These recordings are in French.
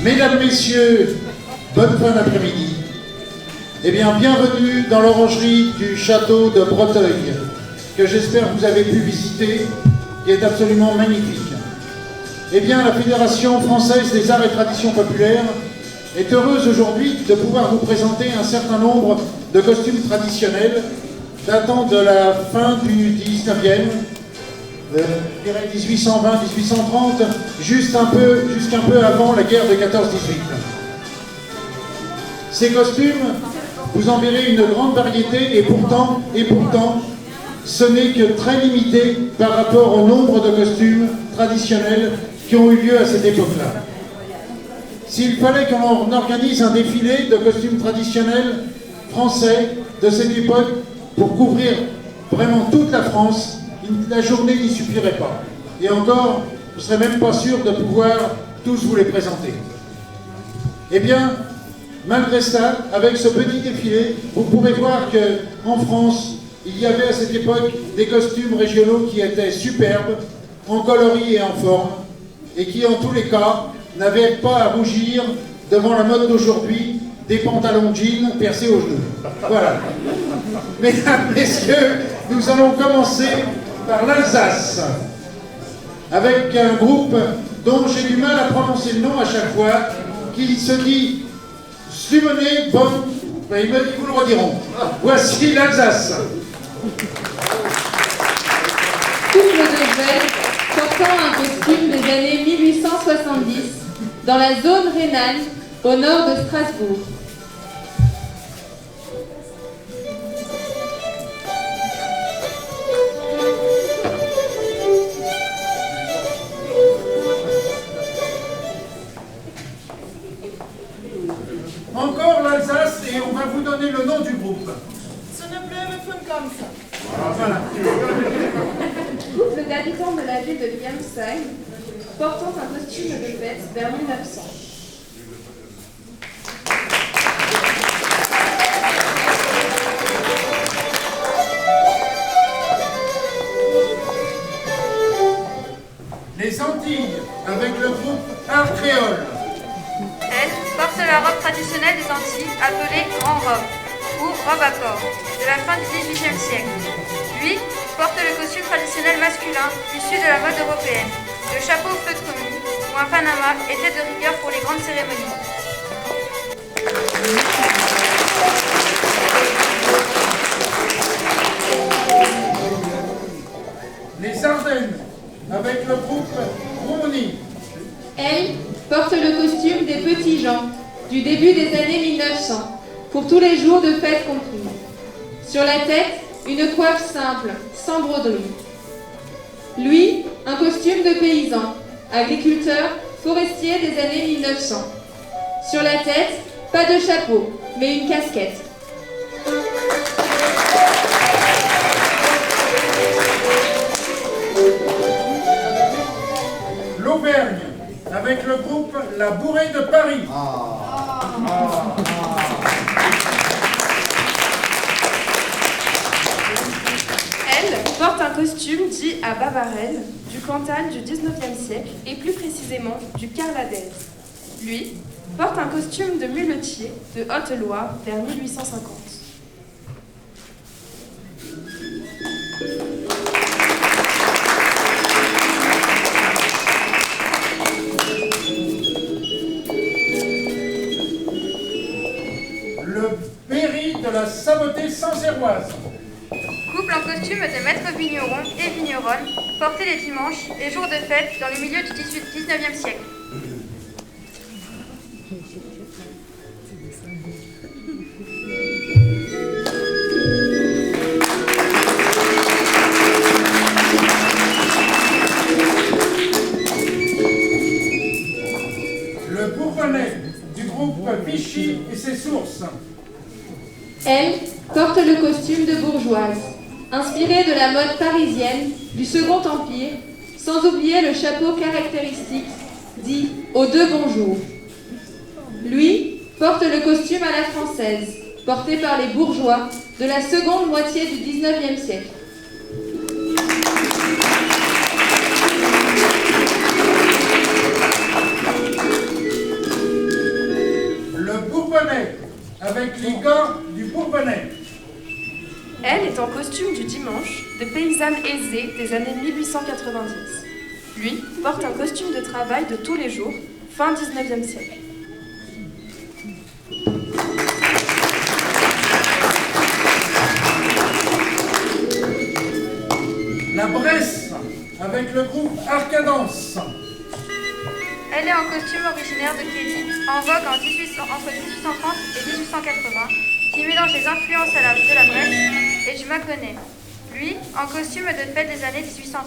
Mesdames, Messieurs, bonne fin d'après-midi. Eh bien, bienvenue dans l'orangerie du château de Breteuil, que j'espère que vous avez pu visiter, qui est absolument magnifique. Eh bien, la Fédération française des arts et traditions populaires est heureuse aujourd'hui de pouvoir vous présenter un certain nombre de costumes traditionnels datant de la fin du 19e, je dirais 1820-1830, jusqu'un peu avant la guerre de 14-18. Ces costumes, vous en verrez une grande variété et pourtant, ce n'est que très limité par rapport au nombre de costumes traditionnels qui ont eu lieu à cette époque-là. S'il fallait qu'on organise un défilé de costumes traditionnels français de cette époque pour couvrir vraiment toute la France, la journée n'y suffirait pas. Et encore, je ne serais même pas sûr de pouvoir tous vous les présenter. Eh bien, malgré ça, avec ce petit défilé, vous pourrez voir qu'en France, il y avait à cette époque des costumes régionaux qui étaient superbes, en coloris et en forme, et qui, en tous les cas, n'avaient pas à rougir devant la mode d'aujourd'hui des pantalons jeans percés aux genoux. Voilà. Mesdames, Messieurs, nous allons commencer par l'Alsace, avec un groupe dont j'ai du mal à prononcer le nom à chaque fois, qui se dit Slumené Bon. Ils vous le rediront. Voici l'Alsace. Couple de jeunes portant un costume des années 1870 dans la zone rhénane au nord de Strasbourg. Encore l'Alsace et on va vous donner le nom du groupe. Voilà. Couple d'habitants de la ville de Germsheim portant un costume de fête vers 1900. Les Antilles, avec le groupe Art Créole. Elle porte la robe traditionnelle des Antilles appelée grand robe ou robe à corps de la fin du XVIIIe siècle. Lui porte le costume traditionnel masculin issu de la mode européenne. Le chapeau au feutre mou ou un panama était de rigueur pour les grandes cérémonies. Les Ardennes, avec le groupe Roumanie. Elle porte le costume des petits gens du début des années 1900, pour tous les jours de fête compris. Sur la tête, une coiffe simple, sans broderie. Lui, un costume de paysan, agriculteur, forestier des années 1900. Sur la tête, pas de chapeau, mais une casquette. L'Auvergne, avec le groupe La Bourrée de Paris. Elle porte un costume dit à Bavarel, du Cantal du 19e siècle et plus précisément du Carladès. Lui porte un costume de muletier de Haute-Loire vers 1850. Le Berry de la Saboté-Sancerroise. Couple en costume de maître vigneron et vigneronne, porté les dimanches et jours de fête dans le milieu du 19e siècle. Le Bourbonnais, du groupe Vichy et ses sources. Elle porte le costume de bourgeoise, inspiré de la mode parisienne du Second Empire, sans oublier le chapeau caractéristique, dit aux deux bonjours. Lui porte le costume à la française, porté par les bourgeois de la seconde moitié du 19e siècle. en costume du dimanche de paysanne aisée des années 1890. Lui porte un costume de travail de tous les jours, fin 19e siècle. La Bresse, avec le groupe Arcadance. Elle est en costume originaire de Kény, en vogue entre 1830 et 1880, qui mélange les influences de la Bresse et du Mâconnais. Lui, en costume de fête des années 1830-1880.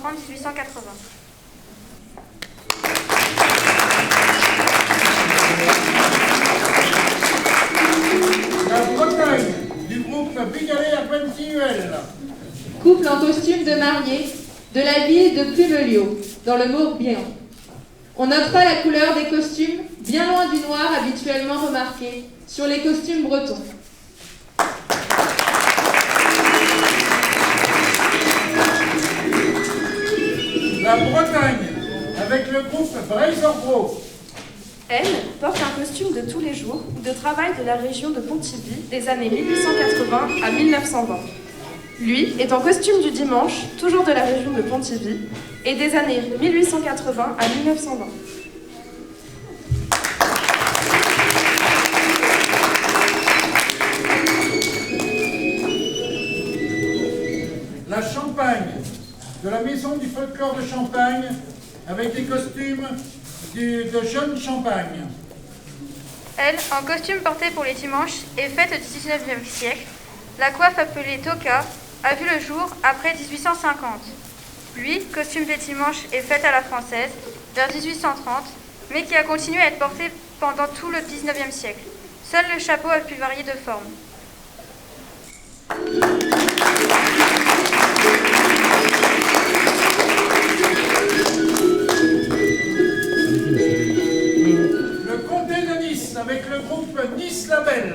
La Bretagne, du groupe Bigalé-Arpentihuel. Couple en costume de mariée de la ville de Plumelio, dans le Morbihan. On notera la couleur des costumes bien loin du noir habituellement remarqué sur les costumes bretons. La Bretagne, avec le groupe Braise-Orbro. Elle porte un costume de tous les jours ou de travail de la région de Pontivy des années 1880 à 1920. Lui est en costume du dimanche, toujours de la région de Pontivy, et des années 1880 à 1920. La Champagne, de la maison du folklore de Champagne, avec les costumes de Jeune Champagne. Elle, en costume porté pour les dimanches et fête du 19e siècle, la coiffe appelée toca a vu le jour après 1850. Lui, costume des dimanches et fête à la française, vers 1830, mais qui a continué à être porté pendant tout le 19e siècle. Seul le chapeau a pu varier de forme. Le comté de Nice, avec le groupe Nice Label.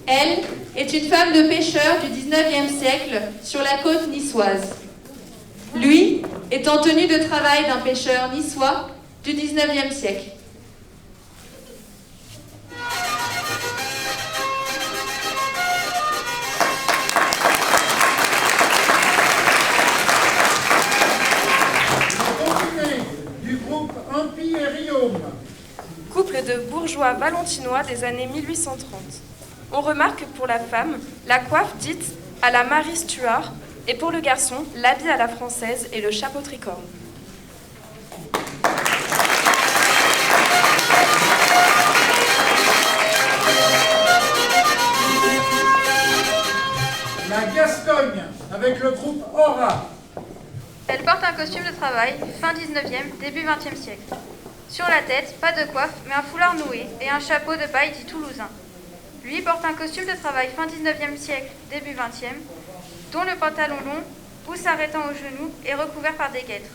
Elle est une femme de pêcheur du 19e siècle sur la côte niçoise. Lui est en tenue de travail d'un pêcheur niçois du 19e siècle. Du groupe Ampi et Riaume. Couple de bourgeois valentinois des années 1830. On remarque pour la femme la coiffe dite à la Marie Stuart et pour le garçon l'habit à la française et le chapeau tricorne. La Gascogne, avec le groupe Aura. Elle porte un costume de travail, fin 19e, début 20e siècle. Sur la tête, pas de coiffe, mais un foulard noué et un chapeau de paille dit toulousain. Lui porte un costume de travail fin 19e siècle, début 20e, dont le pantalon long ou s'arrêtant aux genoux est recouvert par des guêtres.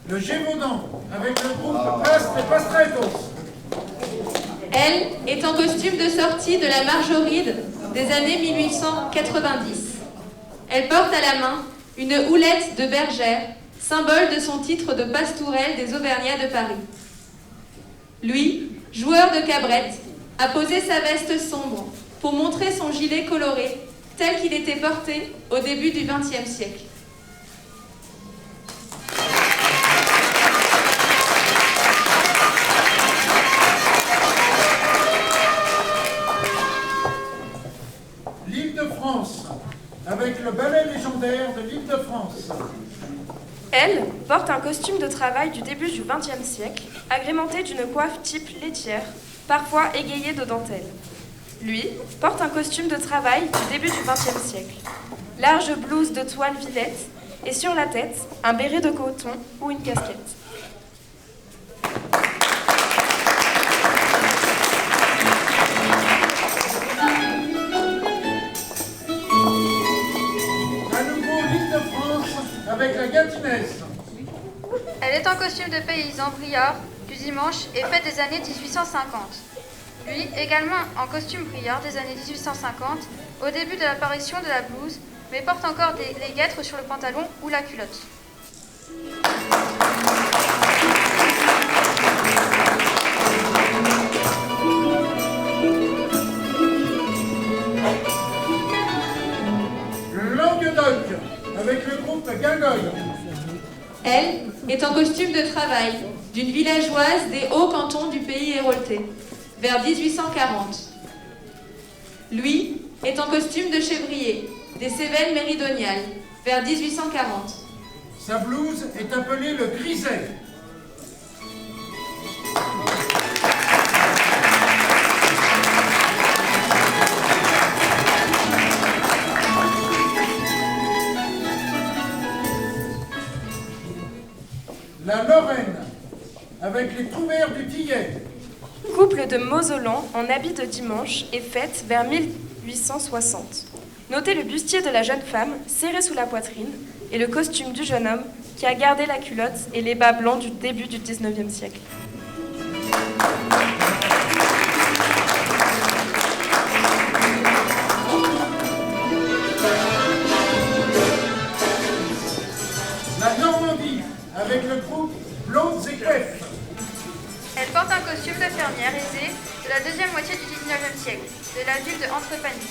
Le Gévaudan, avec le groupe Past et Pastretos. Elle est en costume de sortie de la Marjoride des années 1890. Elle porte à la main une houlette de bergère, symbole de son titre de pastourelle des Auvergnats de Paris. Lui, joueur de cabrette, a posé sa veste sombre pour montrer son gilet coloré tel qu'il était porté au début du XXe siècle. L'Île-de-France, avec le ballet légendaire de l'Île-de-France. Elle porte un costume de travail du début du XXe siècle, agrémenté d'une coiffe type laitière, parfois égayée de dentelle. Lui porte un costume de travail du début du XXe siècle. Large blouse de toile villette et sur la tête, un béret de coton ou une casquette. À nouveau l'Île-de-France, avec la Gatinaise. Elle est en costume de paysan briard du dimanche et fête des années 1850. Lui, également en costume briard des années 1850, au début de l'apparition de la blouse, mais porte encore les guêtres sur le pantalon ou la culotte. Languedoc, avec le groupe Guingogne. Elle est en costume de travail d'une villageoise des hauts cantons du pays héroltais, vers 1840. Lui est en costume de chevrier des Cévennes méridionales, vers 1840. Sa blouse est appelée le griset. La Lorraine, avec les trouvères du Tillet. Couple de mausolans en habit de dimanche et fête vers 1860. Notez le bustier de la jeune femme serré sous la poitrine et le costume du jeune homme qui a gardé la culotte et les bas blancs du début du 19e siècle. La Normandie, avec le groupe Blondes et Greffes. Elle porte un costume de fermière aisée de la deuxième moitié du 19e siècle, de la ville de Entrepagny.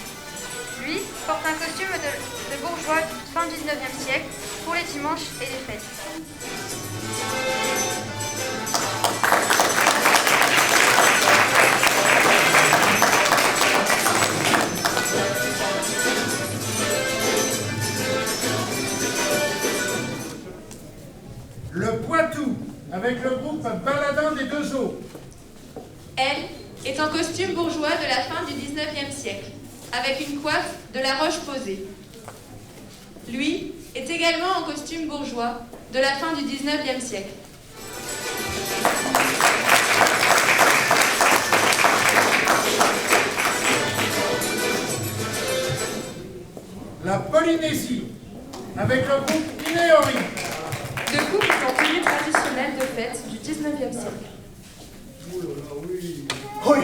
Lui porte un costume de bourgeois fin 19e siècle pour les dimanches et les fêtes. Le Poitou, avec le groupe Baladin des Deux Eaux. Elle est en costume bourgeois de la fin du 19e siècle, avec une coiffe de la Roche-Posay. Lui est également en costume bourgeois de la fin du 19e siècle. La Polynésie, avec le groupe Inéori. Deux couples en tenue traditionnelle de fête du 19e siècle. Oui.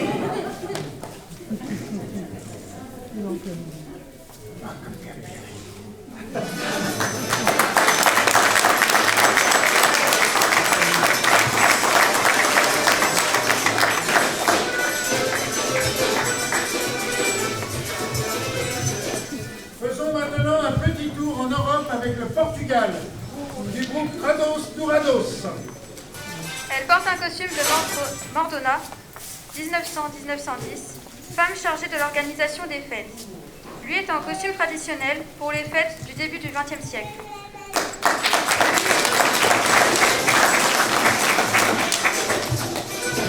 Faisons maintenant un petit tour en Europe avec le Portugal, du groupe Rados Dourados. Elle porte un costume de Mordona, 1900-1910, femme chargée de l'organisation des fêtes. Lui est en costume traditionnel pour les fêtes du début du XXe siècle.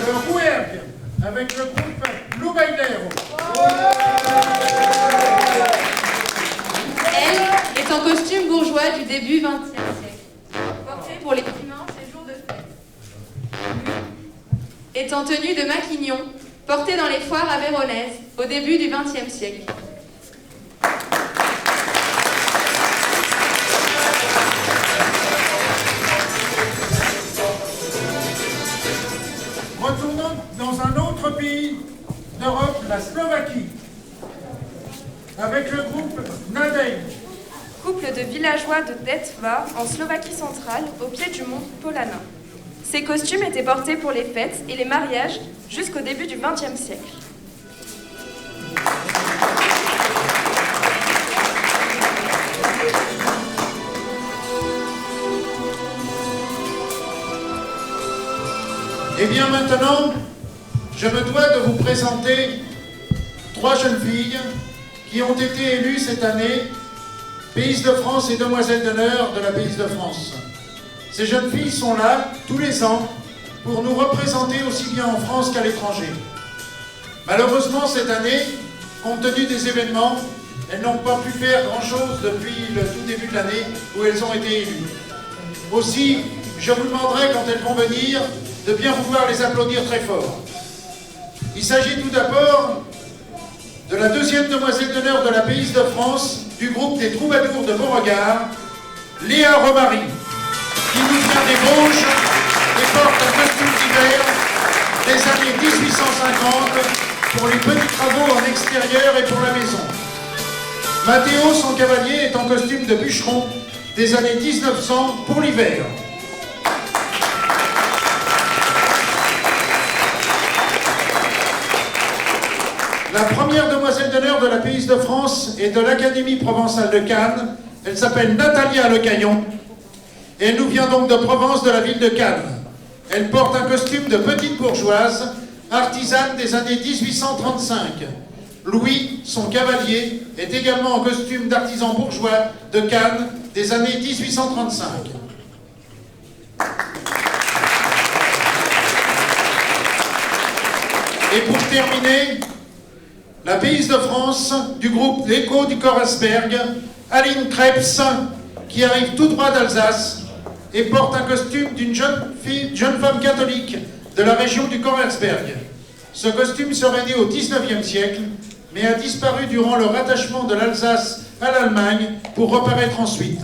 Le Rouergue, avec le groupe Loubailero. Elle est en costume bourgeois du début XXe siècle, porté pour les dimanches et jours de fête. Lui est en tenue de maquignon, porté dans les foires aveyronaises au début du XXe siècle. Retournons dans un autre pays d'Europe, la Slovaquie, avec le groupe Nadej. Couple de villageois de Detva en Slovaquie centrale au pied du mont Polana. Ces costumes étaient portés pour les fêtes et les mariages jusqu'au début du XXe siècle. Et bien maintenant, je me dois de vous présenter 3 jeunes filles qui ont été élues cette année Pays de France et Demoiselles d'honneur de la Pays de France. Ces jeunes filles sont là tous les ans pour nous représenter aussi bien en France qu'à l'étranger. Malheureusement, cette année, compte tenu des événements, elles n'ont pas pu faire grand-chose depuis le tout début de l'année où elles ont été élues. Aussi, je vous demanderai quand elles vont venir de bien vouloir les applaudir très fort. Il s'agit tout d'abord de la 2e demoiselle d'honneur de la Pays de France du groupe des Troubadours de Beauregard, Léa Romary, qui nous vient des Vosges et porte un costume d'hiver des années 1850 pour les petits travaux en extérieur et pour la maison. Mathéo, son cavalier, est en costume de bûcheron des années 1900 pour l'hiver. La première demoiselle d'honneur de la Pays de France est de l'Académie provençale de Cannes. Elle s'appelle Natalia Lecaillon. Et elle nous vient donc de Provence, de la ville de Cannes. Elle porte un costume de petite bourgeoise, artisane des années 1835. Louis, son cavalier, est également en costume d'artisan bourgeois de Cannes des années 1835. Et pour terminer, la Pays de France du groupe L'Écho du Korsberg, Aline Krebs, qui arrive tout droit d'Alsace et porte un costume d'une jeune femme catholique de la région du Korsberg. Ce costume serait né au XIXe siècle, mais a disparu durant le rattachement de l'Alsace à l'Allemagne pour reparaître ensuite.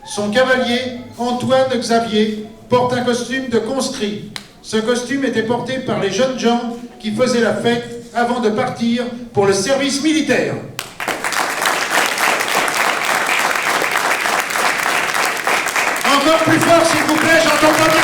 Son cavalier, Antoine Xavier, porte un costume de conscrit. Ce costume était porté par les jeunes gens qui faisaient la fête avant de partir pour le service militaire. Encore plus fort, s'il vous plaît, j'entends pas bien.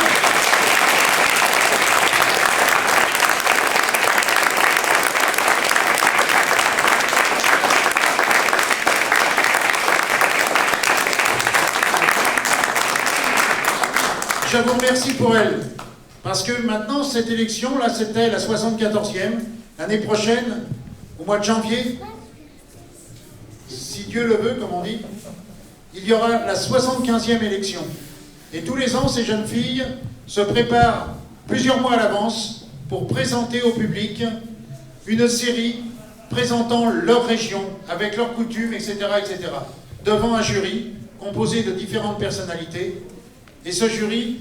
Je vous remercie pour elle, parce que maintenant, cette élection, là, c'était la 74e. L'année prochaine, au mois de janvier, si Dieu le veut, comme on dit, il y aura la 75e élection. Et tous les ans, ces jeunes filles se préparent plusieurs mois à l'avance pour présenter au public une série présentant leur région, avec leurs coutumes, etc., etc., devant un jury composé de différentes personnalités. Et ce jury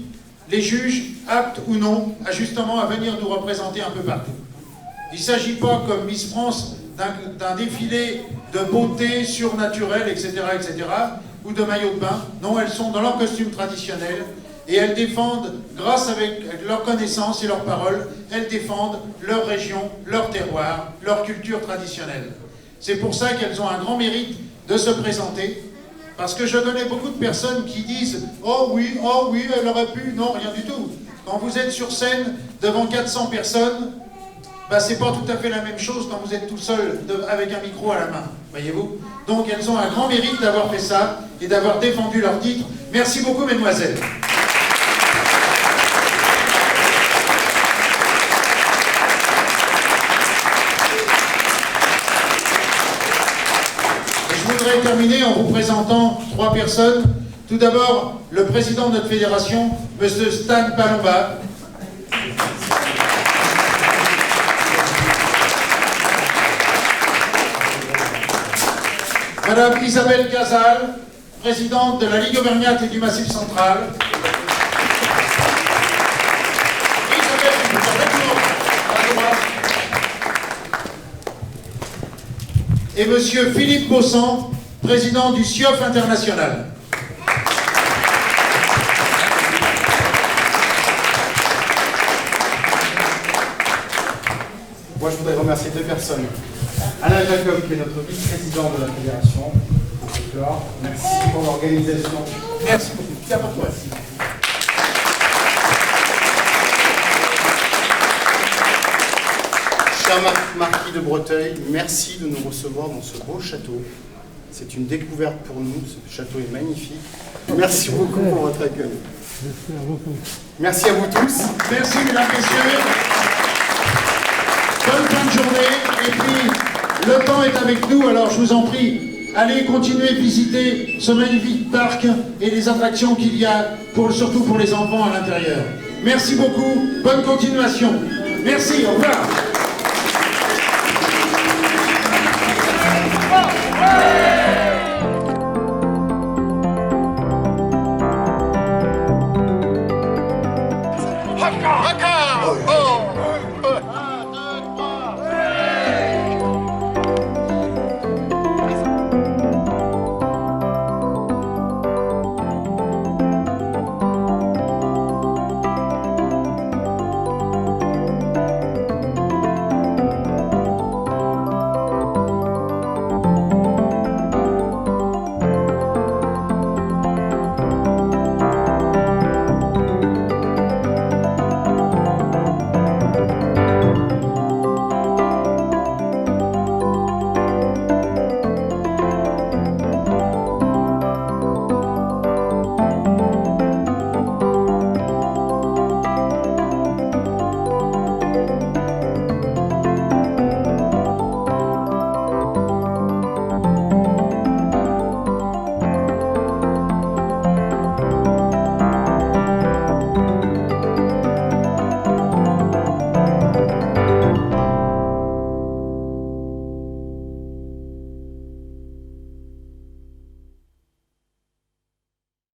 les juge, aptes ou non, à justement à venir nous représenter un peu partout. Il ne s'agit pas, comme Miss France, d'un défilé de beauté surnaturelle, etc., etc., ou de maillot de bain. Non, elles sont dans leur costume traditionnel et elles défendent, grâce avec leurs connaissances et leurs paroles, elles défendent leur région, leur terroir, leur culture traditionnelle. C'est pour ça qu'elles ont un grand mérite de se présenter, parce que je connais beaucoup de personnes qui disent « Oh oui, elle aurait pu ». Non, rien du tout. Quand vous êtes sur scène devant 400 personnes, bah, c'est pas tout à fait la même chose quand vous êtes tout seul avec un micro à la main, voyez-vous. Donc elles ont un grand mérite d'avoir fait ça et d'avoir défendu leur titre. Merci beaucoup, mesdemoiselles. Je voudrais terminer en vous présentant 3 personnes. Tout d'abord, le président de notre fédération, M. Stan Palomba. Madame Isabelle Casal, présidente de la Ligue Auvergnate et du Massif Central. Et Monsieur Philippe Bossan, président du CIOF International. Moi, je voudrais remercier 2 personnes. Alain Jacob, qui est notre vice-président de la fédération. Merci pour l'organisation. Merci beaucoup. C'est pour toi. Cher Marquis de Breteuil, merci de nous recevoir dans ce beau château. C'est une découverte pour nous, ce château est magnifique. Merci beaucoup pour votre accueil. Merci à vous tous. Merci, mesdames, messieurs. Bonne fin de journée. Et puis, le temps est avec nous, alors je vous en prie, allez continuer de visiter ce magnifique parc et les attractions qu'il y a, surtout pour les enfants à l'intérieur. Merci beaucoup. Bonne continuation. Merci. Au revoir. Haka!